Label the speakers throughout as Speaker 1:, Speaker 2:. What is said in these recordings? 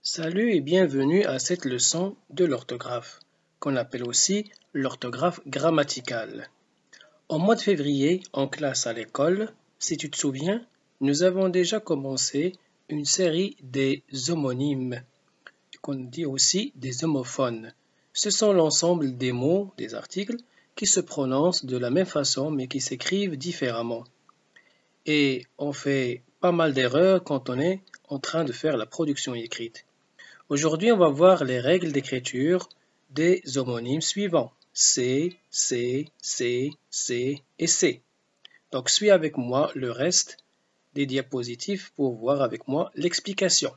Speaker 1: Salut et bienvenue à cette leçon de l'orthographe, qu'on appelle aussi l'orthographe grammaticale. Au mois de février, en classe à l'école, si tu te souviens, nous avons déjà commencé une série des homonymes, qu'on dit aussi des homophones. Ce sont l'ensemble des mots, des articles, qui se prononcent de la même façon mais qui s'écrivent différemment. Et on fait pas mal d'erreurs quand on est en train de faire la production écrite. Aujourd'hui, on va voir les règles d'écriture des homonymes suivants. C, C, C, C et C. Donc, suis avec moi le reste des diapositives pour voir avec moi l'explication.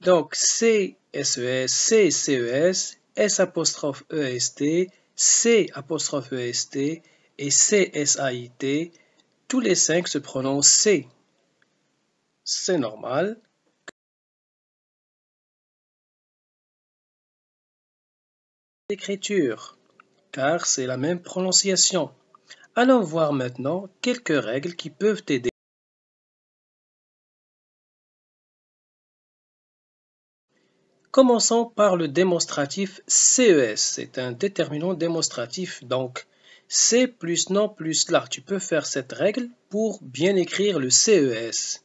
Speaker 1: Donc, C, SES, C, CES, S apostrophe EST, C apostrophe EST et C, SAIT, tous les cinq se prononcent C. C'est normal. L'écriture, car c'est la même prononciation. Allons voir maintenant quelques règles qui peuvent t'aider. Commençons par le démonstratif CES. C'est un déterminant démonstratif, donc C plus non plus là. Tu peux faire cette règle pour bien écrire le CES.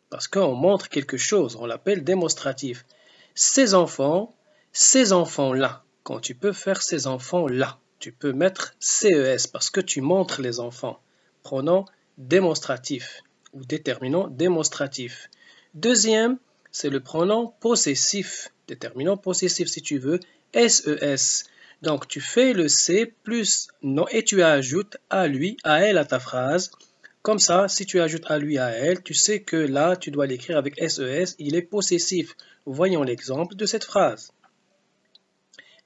Speaker 1: Parce qu'on montre quelque chose, on l'appelle démonstratif. Ces enfants-là. Quand tu peux faire ces enfants-là, tu peux mettre CES parce que tu montres les enfants. Pronom démonstratif ou déterminant démonstratif. Deuxième, c'est le pronom possessif. Déterminant possessif si tu veux, SES. Donc tu fais le C plus non et tu ajoutes à lui, à elle à ta phrase. Comme ça, si tu ajoutes à lui, à elle, tu sais que là, tu dois l'écrire avec SES, il est possessif. Voyons l'exemple de cette phrase.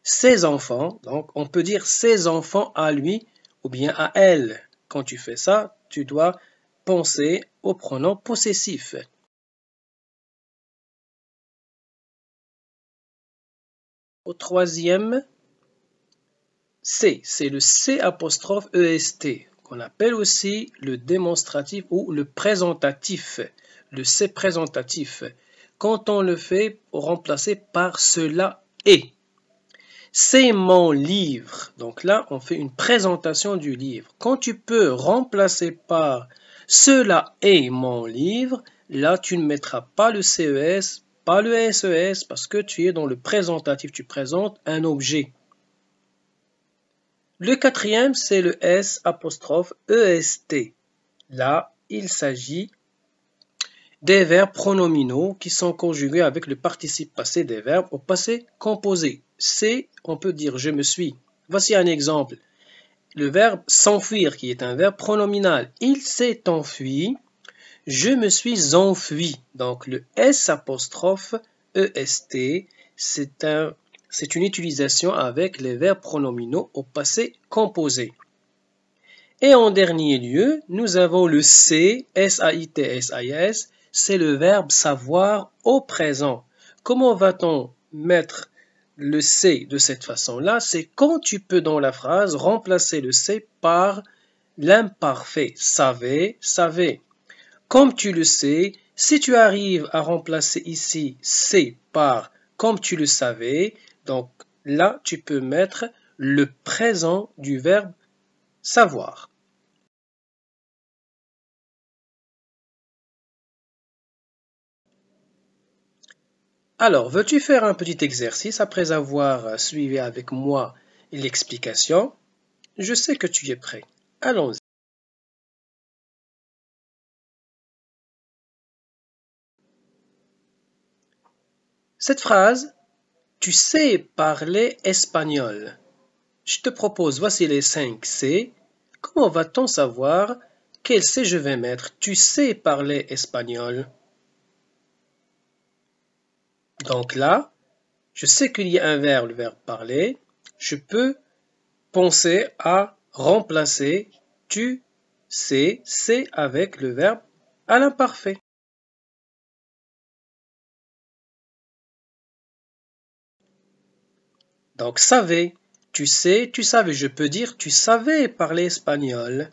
Speaker 1: Ses enfants, donc on peut dire ses enfants à lui ou bien à elle. Quand tu fais ça, tu dois penser au pronom possessif. Au troisième, C, c'est le C apostrophe EST, qu'on appelle aussi le démonstratif ou le présentatif. Le C présentatif. Quand on le fait, remplacer par cela est. C'est mon livre. Donc là, on fait une présentation du livre. Quand tu peux remplacer par cela est mon livre, là, tu ne mettras pas le CES, pas le SES, parce que tu es dans le présentatif. Tu présentes un objet. Le quatrième, c'est le S apostrophe EST. Là, il s'agit des verbes pronominaux qui sont conjugués avec le participe passé des verbes au passé composé. C'est, on peut dire je me suis. Voici un exemple. Le verbe s'enfuir qui est un verbe pronominal. Il s'est enfui. Je me suis enfui. Donc le S apostrophe EST, c'est une utilisation avec les verbes pronominaux au passé composé. Et en dernier lieu, nous avons le C, S-A-I-T, S-A-I-S, c'est le verbe savoir au présent. Comment va-t-on mettre le C de cette façon-là? C'est quand tu peux dans la phrase remplacer le C par l'imparfait. Savez, savez. Comme tu le sais, si tu arrives à remplacer ici C par comme tu le savais, donc là, tu peux mettre le présent du verbe savoir. Alors, veux-tu faire un petit exercice après avoir suivi avec moi l'explication? Je sais que tu es prêt. Allons-y. Cette phrase, tu sais parler espagnol. Je te propose, voici les 5 C. Comment va-t-on savoir quel C je vais mettre? Tu sais parler espagnol. Donc là, je sais qu'il y a un verbe, le verbe parler. Je peux penser à remplacer tu sais, c'est avec le verbe à l'imparfait. Donc, savais, tu sais, tu savais. Je peux dire tu savais parler espagnol.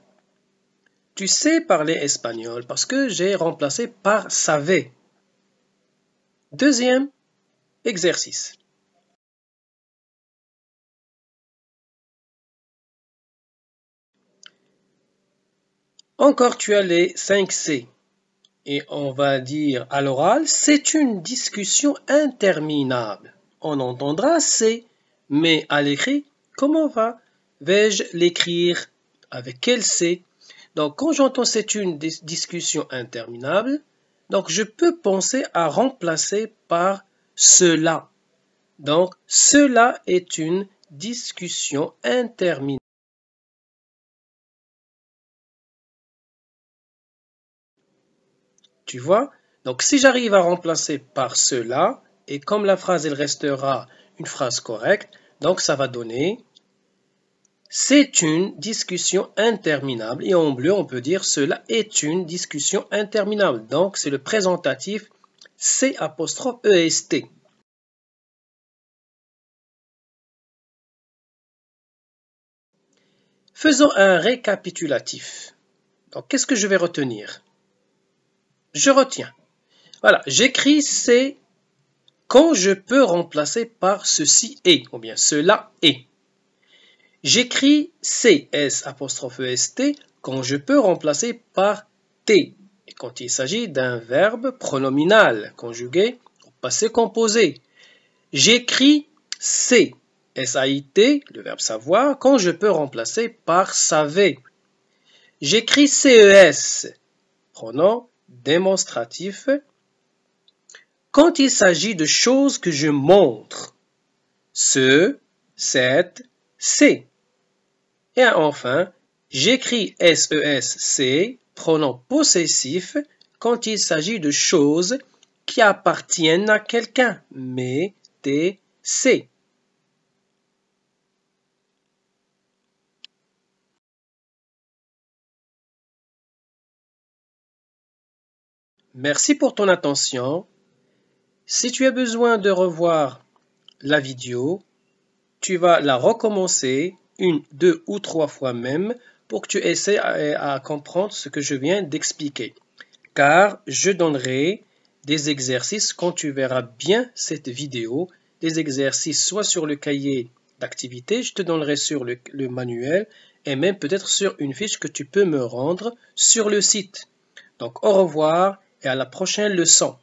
Speaker 1: tu sais parler espagnol parce que j'ai remplacé par savait. Deuxième exercice. Encore, tu as les 5 C. Et on va dire à l'oral, c'est une discussion interminable. On entendra C, mais à l'écrit, comment vais-je l'écrire? Avec quel C? Donc, quand j'entends c'est une discussion interminable, donc je peux penser à remplacer par cela. Donc, cela est une discussion interminable. Tu vois? Donc, si j'arrive à remplacer par cela, et comme la phrase, elle restera une phrase correcte, donc ça va donner c'est une discussion interminable. Et en bleu, on peut dire cela est une discussion interminable. Donc, c'est le présentatif C''EST. Faisons un récapitulatif. Donc, qu'est-ce que je vais retenir? Je retiens. Voilà, j'écris c'est quand je peux remplacer par ceci est, ou bien cela est. J'écris CS''EST quand je peux remplacer par T, et quand il s'agit d'un verbe pronominal conjugué au passé composé. J'écris C, SAIT, le verbe savoir, quand je peux remplacer par savait. J'écris CES, pronom démonstratif, quand il s'agit de choses que je montre. Ce, cette, c'est. Et enfin, j'écris SESC, pronom possessif, quand il s'agit de choses qui appartiennent à quelqu'un, mais c'est. Merci pour ton attention. Si tu as besoin de revoir la vidéo, tu vas la recommencer 1, 2 ou 3 fois même pour que tu essaies à comprendre ce que je viens d'expliquer. Car je donnerai des exercices quand tu verras bien cette vidéo, des exercices soit sur le cahier d'activité, je te donnerai sur le manuel et même peut-être sur une fiche que tu peux me rendre sur le site. Donc au revoir et à la prochaine leçon.